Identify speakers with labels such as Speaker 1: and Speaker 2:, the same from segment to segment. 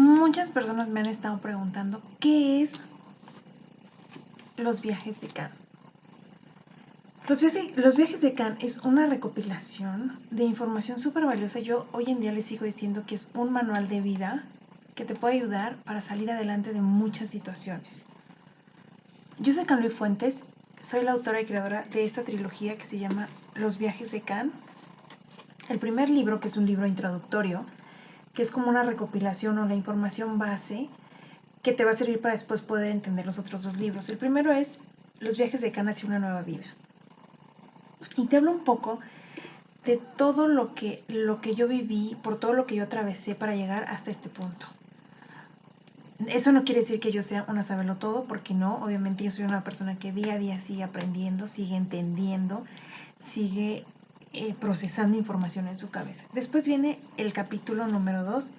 Speaker 1: Muchas personas me han estado preguntando qué es los viajes de Can. Los viajes de Can es una recopilación de información súper valiosa. Yo hoy en día les sigo diciendo que es un manual de vida que te puede ayudar para salir adelante de muchas situaciones. Yo soy Can Luis Fuentes, soy la autora y creadora de esta trilogía que se llama Los viajes de Can. El primer libro, que es un libro introductorio, que es como una recopilación o la información base que te va a servir para después poder entender los otros dos libros. El primero es Los viajes de Can hacia una nueva vida. Y te hablo un poco de todo lo que yo viví, por todo lo que yo atravesé para llegar hasta este punto. Eso no quiere decir que yo sea una sabelotodo, porque no, obviamente yo soy una persona que día a día sigue aprendiendo, sigue entendiendo, sigue procesando información en su cabeza. Después viene el capítulo número 2,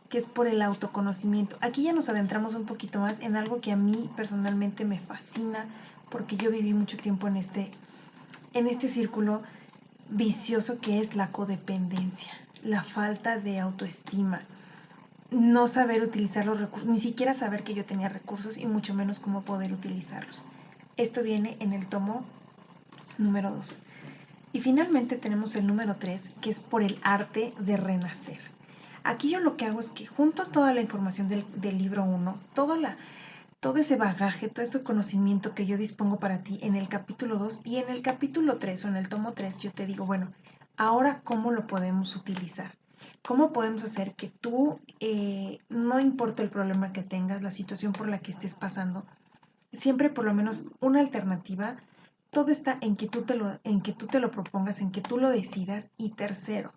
Speaker 1: que es por el autoconocimiento. Aquí ya nos adentramos un poquito más en algo que a mí personalmente me fascina, porque yo viví mucho tiempo en este círculo vicioso que es la codependencia, la falta de autoestima, no saber utilizar los recursos, ni siquiera saber que yo tenía recursos y mucho menos cómo poder utilizarlos. Esto viene en el tomo número 2. Y finalmente tenemos el número 3, que es por el arte de renacer. Aquí yo lo que hago es que junto a toda la información del libro 1, todo ese bagaje, todo ese conocimiento que yo dispongo para ti en el capítulo 2 y en el capítulo 3 o en el tomo 3, yo te digo, bueno, ahora cómo lo podemos utilizar. ¿Cómo podemos hacer que tú, no importa el problema que tengas, la situación por la que estés pasando, siempre por lo menos una alternativa? Todo está en que tú te lo propongas, en que tú lo decidas. Y tercero,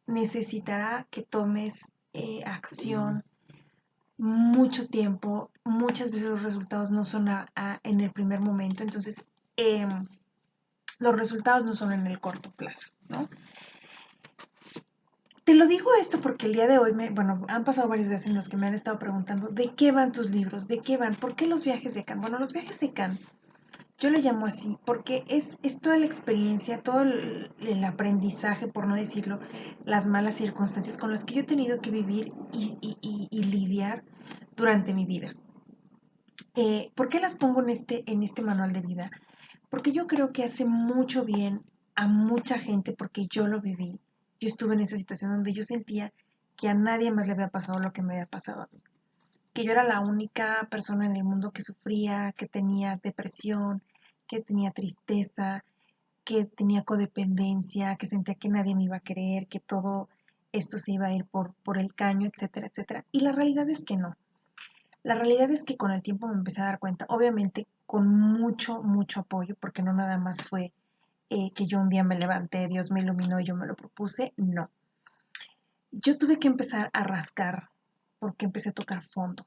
Speaker 1: necesitará que tomes acción mucho tiempo. Muchas veces los resultados no son en el primer momento, entonces eh, los resultados no son en el corto plazo, ¿no? Te lo digo esto porque el día de hoy, han pasado varios días en los que me han estado preguntando ¿de qué van tus libros? ¿De qué van? ¿Por qué los viajes de Can? Bueno, los viajes de Can, yo le llamo así porque es toda la experiencia, todo el aprendizaje, por no decirlo, las malas circunstancias con las que yo he tenido que vivir y lidiar durante mi vida. ¿Por qué las pongo en este manual de vida? Porque yo creo que hace mucho bien a mucha gente, porque yo lo viví. Yo estuve en esa situación donde yo sentía que a nadie más le había pasado lo que me había pasado a mí. Que yo era la única persona en el mundo que sufría, que tenía depresión, que tenía tristeza, que tenía codependencia, que sentía que nadie me iba a querer, que todo esto se iba a ir por el caño, etcétera, etcétera. Y la realidad es que no. La realidad es que con el tiempo me empecé a dar cuenta, obviamente con mucho, mucho apoyo, porque no nada más fue que yo un día me levanté, Dios me iluminó y yo me lo propuse, no. Yo tuve que empezar a rascar porque empecé a tocar fondo.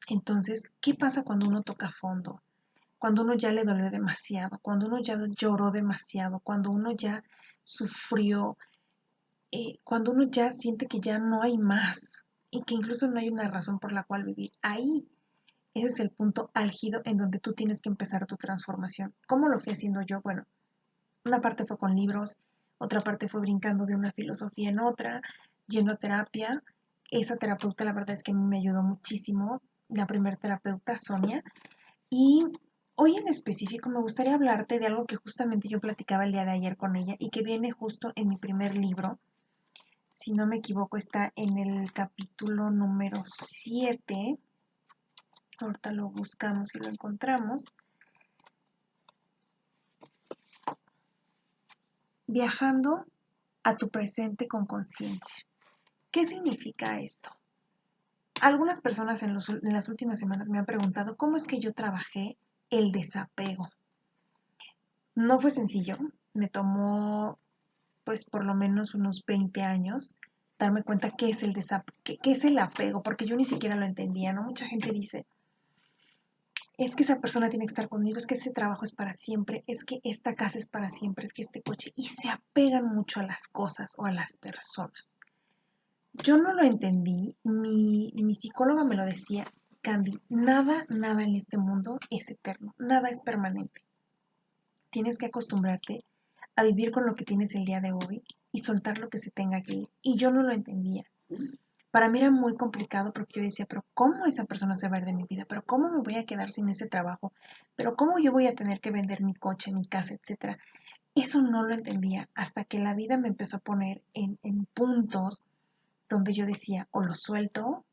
Speaker 1: Entonces, ¿qué pasa cuando uno toca fondo? Cuando uno ya le dolió demasiado, cuando uno ya lloró demasiado, cuando uno ya sufrió, cuando uno ya siente que ya no hay más y que incluso no hay una razón por la cual vivir. Ahí ese es el punto álgido en donde tú tienes que empezar tu transformación. ¿Cómo lo fui haciendo yo? Bueno, una parte fue con libros, otra parte fue brincando de una filosofía en otra, yendo a terapia. Esa terapeuta, la verdad es que a mí me ayudó muchísimo, la primer terapeuta, Sonia. Y hoy en específico me gustaría hablarte de algo que justamente yo platicaba el día de ayer con ella y que viene justo en mi primer libro. Si no me equivoco, está en el capítulo número 7. Ahorita lo buscamos y lo encontramos. Viajando a tu presente con conciencia. ¿Qué significa esto? Algunas personas en las últimas semanas me han preguntado cómo es que yo trabajé el desapego. No fue sencillo, me tomó pues por lo menos unos 20 años darme cuenta qué es qué es el apego, porque yo ni siquiera lo entendía, ¿no? Mucha gente dice, es que esa persona tiene que estar conmigo, es que ese trabajo es para siempre, es que esta casa es para siempre, es que este coche, y se apegan mucho a las cosas o a las personas. Yo no lo entendí, mi psicóloga me lo decía, Candy, nada, nada en este mundo es eterno, nada es permanente. Tienes que acostumbrarte a vivir con lo que tienes el día de hoy y soltar lo que se tenga que ir. Y yo no lo entendía. Para mí era muy complicado porque yo decía, pero ¿cómo esa persona se va a ir de mi vida? ¿Pero cómo me voy a quedar sin ese trabajo? ¿Pero cómo yo voy a tener que vender mi coche, mi casa, etcétera? Eso no lo entendía hasta que la vida me empezó a poner en puntos donde yo decía, o lo suelto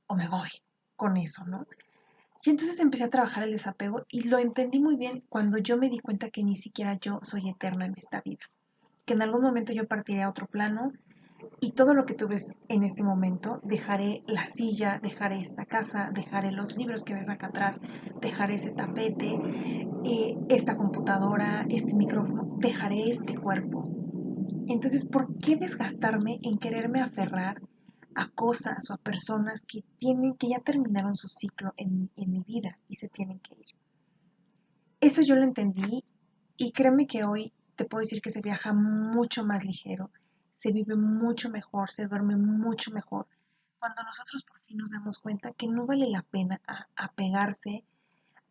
Speaker 1: o me voy con eso, ¿no? Y entonces empecé a trabajar el desapego y lo entendí muy bien cuando yo me di cuenta que ni siquiera yo soy eterna en esta vida, que en algún momento yo partiré a otro plano y todo lo que tú ves en este momento, dejaré la silla, dejaré esta casa, dejaré los libros que ves acá atrás, dejaré ese tapete, esta computadora, este micrófono, dejaré este cuerpo. Entonces, ¿por qué desgastarme en quererme aferrar a cosas o a personas que ya terminaron su ciclo en mi vida y se tienen que ir? Eso yo lo entendí y créeme que hoy te puedo decir que se viaja mucho más ligero, se vive mucho mejor, se duerme mucho mejor. Cuando nosotros por fin nos damos cuenta que no vale la pena apegarse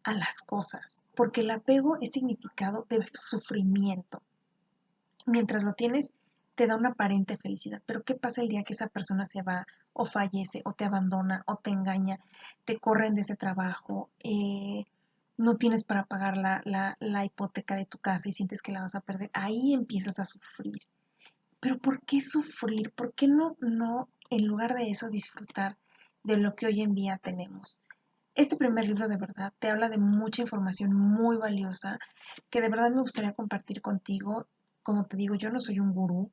Speaker 1: a las cosas, porque el apego es significado de sufrimiento. Mientras lo tienes, te da una aparente felicidad, pero ¿qué pasa el día que esa persona se va o fallece o te abandona o te engaña, te corren de ese trabajo, no tienes para pagar la hipoteca de tu casa y sientes que la vas a perder? Ahí empiezas a sufrir. Pero ¿por qué sufrir? ¿Por qué no, en lugar de eso, disfrutar de lo que hoy en día tenemos? Este primer libro de verdad te habla de mucha información muy valiosa que de verdad me gustaría compartir contigo. Como te digo, yo no soy un gurú,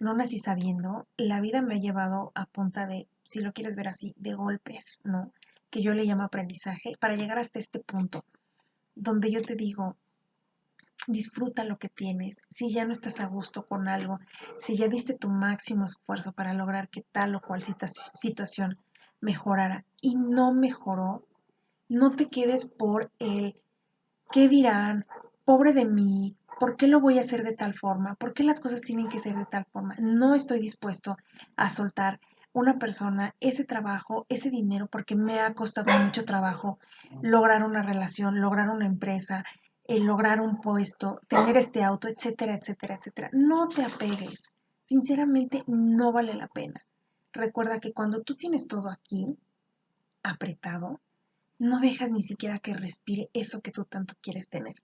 Speaker 1: no nací sabiendo, la vida me ha llevado a punta de, si lo quieres ver así, de golpes, ¿no? Que yo le llamo aprendizaje, para llegar hasta este punto, donde yo te digo, disfruta lo que tienes, si ya no estás a gusto con algo, si ya diste tu máximo esfuerzo para lograr que tal o cual situación mejorara y no mejoró, no te quedes por el qué dirán, pobre de mí, ¿por qué lo voy a hacer de tal forma? ¿Por qué las cosas tienen que ser de tal forma? No estoy dispuesto a soltar una persona, ese trabajo, ese dinero, porque me ha costado mucho trabajo lograr una relación, lograr una empresa, lograr un puesto, tener este auto, etcétera, etcétera, etcétera. No te apegues. Sinceramente, no vale la pena. Recuerda que cuando tú tienes todo aquí apretado, no dejas ni siquiera que respire eso que tú tanto quieres tener.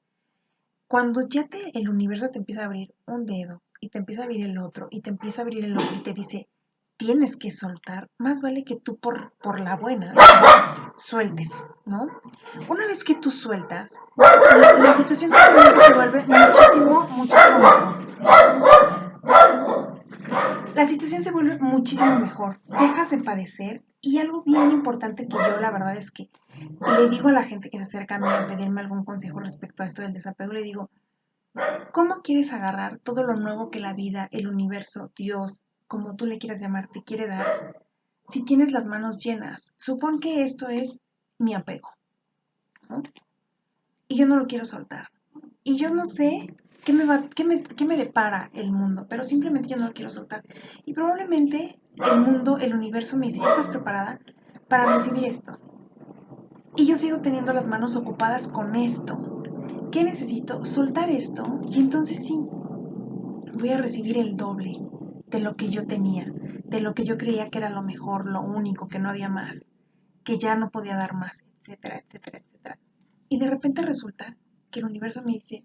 Speaker 1: Cuando ya el universo te empieza a abrir un dedo y te empieza a abrir el otro y te empieza a abrir el otro y te dice, tienes que soltar, más vale que tú por la buena sueltes, ¿no? Una vez que tú sueltas, la situación simplemente se vuelve muchísimo, muchísimo mejor. La situación se vuelve muchísimo mejor, dejas de padecer y algo bien importante que yo la verdad es que le digo a la gente que se acerca a mí a pedirme algún consejo respecto a esto del desapego, le digo, ¿cómo quieres agarrar todo lo nuevo que la vida, el universo, Dios, como tú le quieras llamar, te quiere dar si tienes las manos llenas? Supón que esto es mi apego, ¿no? Y yo no lo quiero soltar. Y yo no sé qué me depara el mundo, pero simplemente yo no lo quiero soltar. Y probablemente el mundo, el universo me dice, ¿ya estás preparada para recibir esto? Y yo sigo teniendo las manos ocupadas con esto. ¿Qué necesito? Soltar esto y entonces sí, voy a recibir el doble de lo que yo tenía, de lo que yo creía que era lo mejor, lo único, que no había más, que ya no podía dar más, etcétera, etcétera, etcétera. Y de repente resulta que el universo me dice,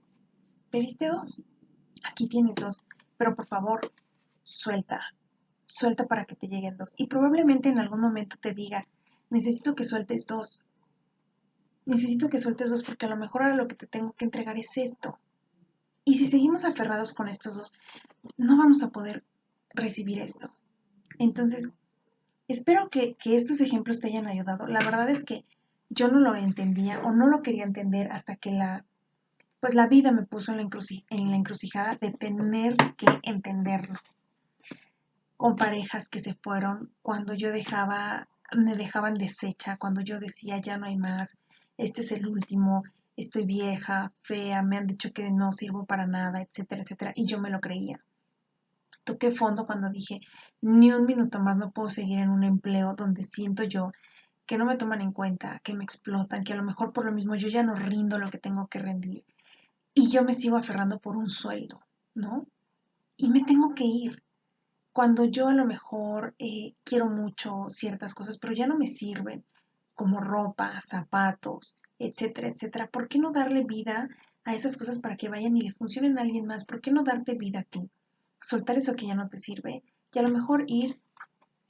Speaker 1: pediste dos, aquí tienes dos, pero por favor, suelta, suelta para que te lleguen dos. Y probablemente en algún momento te diga, necesito que sueltes dos, necesito que sueltes dos porque a lo mejor ahora lo que te tengo que entregar es esto. Y si seguimos aferrados con estos dos, no vamos a poder recibir esto. Entonces, espero que estos ejemplos te hayan ayudado. La verdad es que yo no lo entendía o no lo quería entender hasta que pues la vida me puso en la encrucijada de tener que entenderlo. Con parejas que se fueron, cuando me dejaban deshecha, cuando yo decía ya no hay más, este es el último, estoy vieja, fea, me han dicho que no sirvo para nada, etcétera, etcétera, y yo me lo creía. Toqué fondo cuando dije, ni un minuto más no puedo seguir en un empleo donde siento yo que no me toman en cuenta, que me explotan, que a lo mejor por lo mismo yo ya no rindo lo que tengo que rendir y yo me sigo aferrando por un sueldo, ¿no? Y me tengo que ir. cuando yo a lo mejor quiero mucho ciertas cosas, pero ya no me sirven, como ropa, zapatos, etcétera, etcétera, ¿por qué no darle vida a esas cosas para que vayan y le funcionen a alguien más? ¿Por qué no darte vida a ti? Soltar eso que ya no te sirve y a lo mejor ir,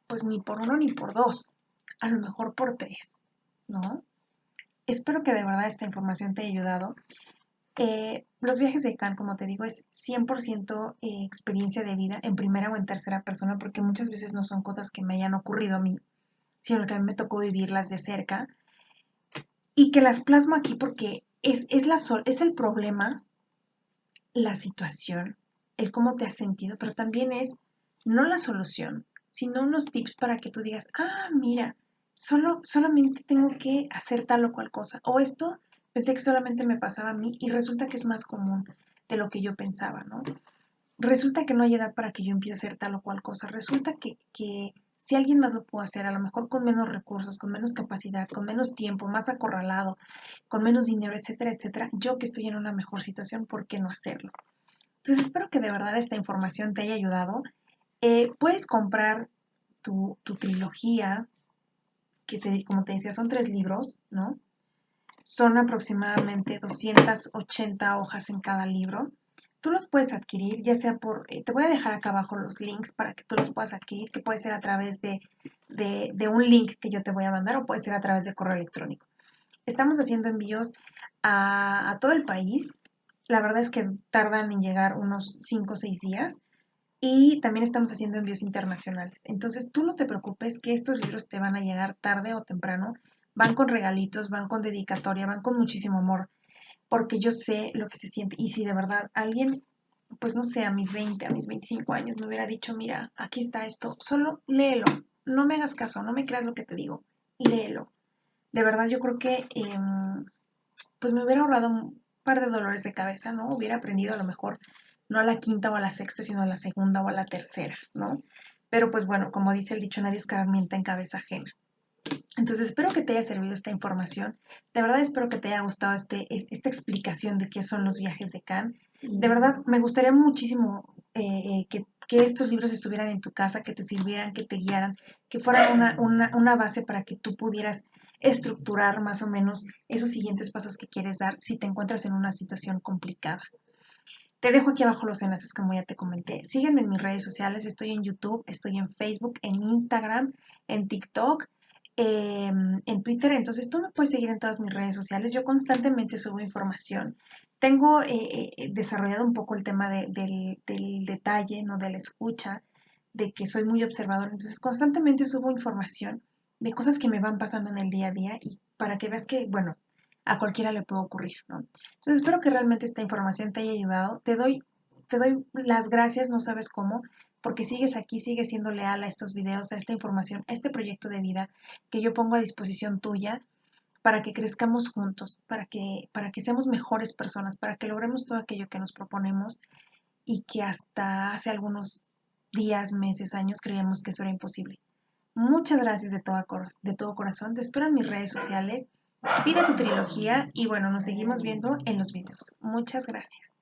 Speaker 1: pues ni por uno ni por dos, a lo mejor por tres, ¿no? Espero que de verdad esta información te haya ayudado. Los viajes de Cannes, como te digo, es 100% experiencia de vida en primera o en tercera persona, porque muchas veces no son cosas que me hayan ocurrido a mí, sino que a mí me tocó vivirlas de cerca y que las plasmo aquí porque es el problema, la situación, el cómo te has sentido, pero también es no la solución, sino unos tips para que tú digas, ah, mira, solamente tengo que hacer tal o cual cosa, o esto pensé que solamente me pasaba a mí y resulta que es más común de lo que yo pensaba, ¿no? Resulta que no hay edad para que yo empiece a hacer tal o cual cosa. Resulta que si alguien más lo puede hacer, a lo mejor con menos recursos, con menos capacidad, con menos tiempo, más acorralado, con menos dinero, etcétera, etcétera, yo que estoy en una mejor situación, ¿por qué no hacerlo? Entonces espero que de verdad esta información te haya ayudado. Puedes comprar tu trilogía, como te decía, son 3 libros, ¿no? Son aproximadamente 280 hojas en cada libro. Tú los puedes adquirir, ya sea te voy a dejar acá abajo los links para que tú los puedas adquirir, que puede ser a través de un link que yo te voy a mandar o puede ser a través de correo electrónico. Estamos haciendo envíos a todo el país. La verdad es que tardan en llegar unos 5 o 6 días y también estamos haciendo envíos internacionales. Entonces, tú no te preocupes que estos libros te van a llegar tarde o temprano. Van con regalitos, van con dedicatoria, van con muchísimo amor, porque yo sé lo que se siente. Y si de verdad alguien, pues no sé, a mis 20, a mis 25 años me hubiera dicho, mira, aquí está esto, solo léelo, no me hagas caso, no me creas lo que te digo, léelo. De verdad yo creo que pues me hubiera ahorrado un par de dolores de cabeza, ¿no? Hubiera aprendido a lo mejor no a la quinta o a la sexta, sino a la segunda o a la tercera, ¿no? Pero pues bueno, como dice el dicho, nadie escarmienta en cabeza ajena. Entonces espero que te haya servido esta información. De verdad espero que te haya gustado esta explicación de qué son los viajes de Cannes. De verdad me gustaría muchísimo que estos libros estuvieran en tu casa, que te sirvieran, que te guiaran, que fueran una base para que tú pudieras estructurar más o menos esos siguientes pasos que quieres dar si te encuentras en una situación complicada. Te dejo aquí abajo los enlaces como ya te comenté. Sígueme en mis redes sociales. Estoy en YouTube, estoy en Facebook, en Instagram, en TikTok, en Twitter. Entonces tú me puedes seguir en todas mis redes sociales. Yo constantemente subo información. Tengo desarrollado un poco el tema del detalle, ¿no? De la escucha, de que soy muy observador. Entonces constantemente subo información de cosas que me van pasando en el día a día y para que veas que, bueno, a cualquiera le puede ocurrir, ¿no? Entonces espero que realmente esta información te haya ayudado. Te doy las gracias, no sabes cómo, porque sigues aquí, sigues siendo leal a estos videos, a esta información, a este proyecto de vida que yo pongo a disposición tuya para que crezcamos juntos, para que seamos mejores personas, para que logremos todo aquello que nos proponemos y que hasta hace algunos días, meses, años creíamos que eso era imposible. Muchas gracias de todo corazón. Te espero en mis redes sociales. Pide tu trilogía y bueno, nos seguimos viendo en los videos. Muchas gracias.